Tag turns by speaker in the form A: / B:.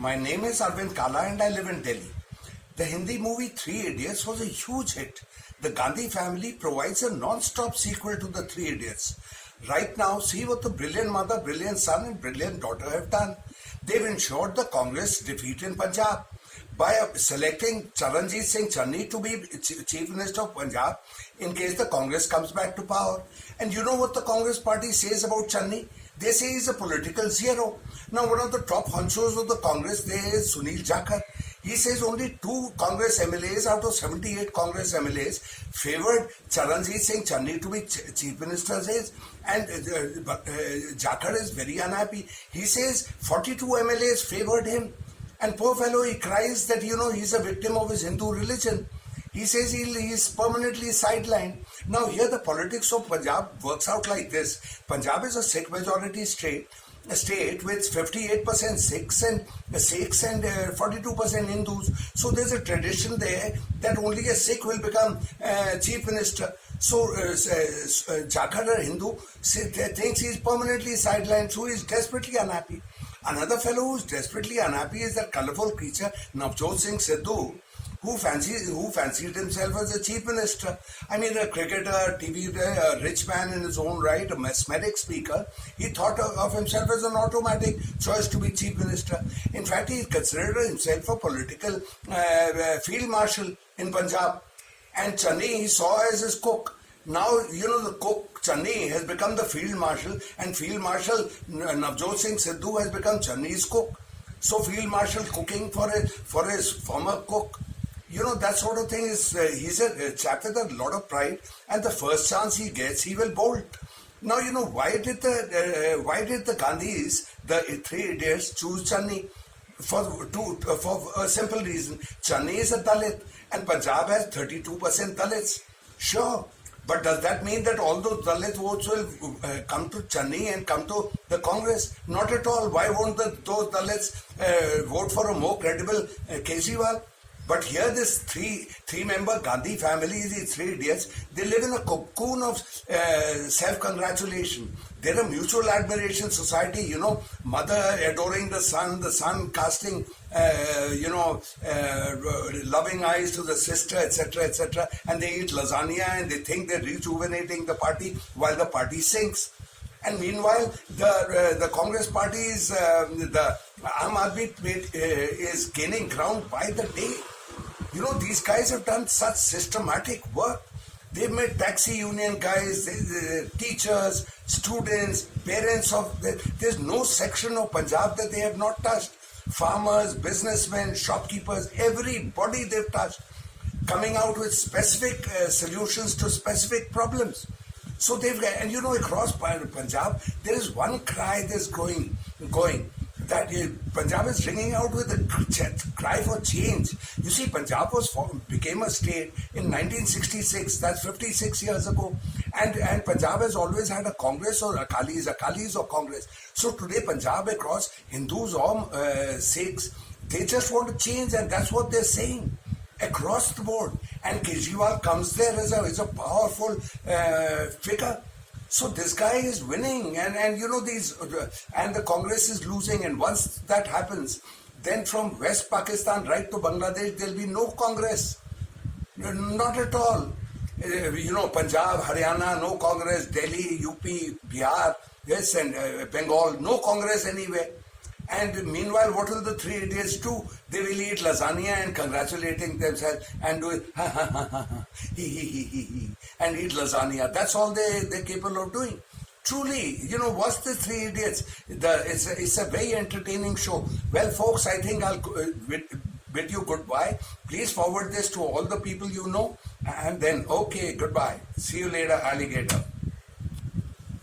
A: My name is Arvind Kala and I live in Delhi. The Hindi movie Three Idiots was a huge hit. The Gandhi family provides a non-stop sequel to the Three Idiots. Right now, see what the brilliant mother, brilliant son and brilliant daughter have done. They've ensured the Congress defeat in Punjab by selecting Charanjit Singh Channi to be Chief Minister of Punjab in case the Congress comes back to power. And you know what the Congress party says about Channi? They say he's a political zero. Now, one of the top honchos of the Congress there is Sunil Jakhar. He says only 2 Congress MLAs out of 78 Congress MLAs favored Charanjit Singh Channi to be Chief Minister. And Jakhar is very unhappy. He says 42 MLAs favored him. And poor fellow, he cries that, he's a victim of his Hindu religion. He says he's permanently sidelined. Now here the politics of Punjab works out like this. Punjab is a Sikh majority state with 58% Sikhs and 42% Hindus. So there's a tradition there that only a Sikh will become Chief Minister. So Jakhar, a Hindu, thinks he's permanently sidelined, so he's desperately unhappy. Another fellow who's desperately unhappy is that colourful creature Navjot Singh Sidhu, who fancied himself as a chief minister. I mean, a cricketer, a rich man in his own right, a mesmeric speaker. He thought of himself as an automatic choice to be chief minister. In fact, he considered himself a political field marshal in Punjab. And Channi he saw as his cook. Now, the cook, Channi, has become the field marshal, and field marshal Navjot Singh Sidhu has become Channi's cook. So field marshal cooking for his former cook. That sort of thing is, he's a chap with a lot of pride, and the first chance he gets, he will bolt. Now, why did the Gandhis, the Three Idiots, choose Channi? For a simple reason. Channi is a Dalit, and Punjab has 32% Dalits. Sure. But does that mean that all those Dalit votes will come to Channi and come to the Congress? Not at all. Why won't those Dalits vote for a more credible Kejriwal? But here this three-member Gandhi family, these Three Idiots, they live in a cocoon of self-congratulation. They're a mutual admiration society, mother adoring the son casting, loving eyes to the sister, etc., etc. And they eat lasagna and they think they're rejuvenating the party while the party sinks. And meanwhile, the Congress party is, the Aam Aadmi is gaining ground by the day. These guys have done such systematic work. They've made taxi union guys, teachers, students, parents there's no section of Punjab that they have not touched. Farmers, businessmen, shopkeepers, everybody they've touched, coming out with specific solutions to specific problems. So across Punjab, there is one cry that's going, that Punjab is ringing out with a cry for change. You see, Punjab became a state in 1966, that's 56 years ago. And Punjab has always had a Congress or Akalis or Congress. So today Punjab across Hindus or Sikhs, they just want to change, and that's what they're saying across the board. And Kejriwal comes there as a powerful figure. So this guy is winning, and and the Congress is losing. And once that happens, then from West Pakistan right to Bangladesh, there'll be no Congress, not at all. Punjab, Haryana, no Congress. Delhi, UP, Bihar, yes, and Bengal, no Congress anywhere. And meanwhile, what will the Three Idiots do? They will eat lasagna and congratulating themselves and do it, ha ha ha ha ha, he he he, and eat lasagna. That's all they're capable of doing. Truly, watch the Three Idiots. It's a very entertaining show. Well, folks, I think I'll bid you goodbye. Please forward this to all the people you know. And then, okay, goodbye. See you later, alligator.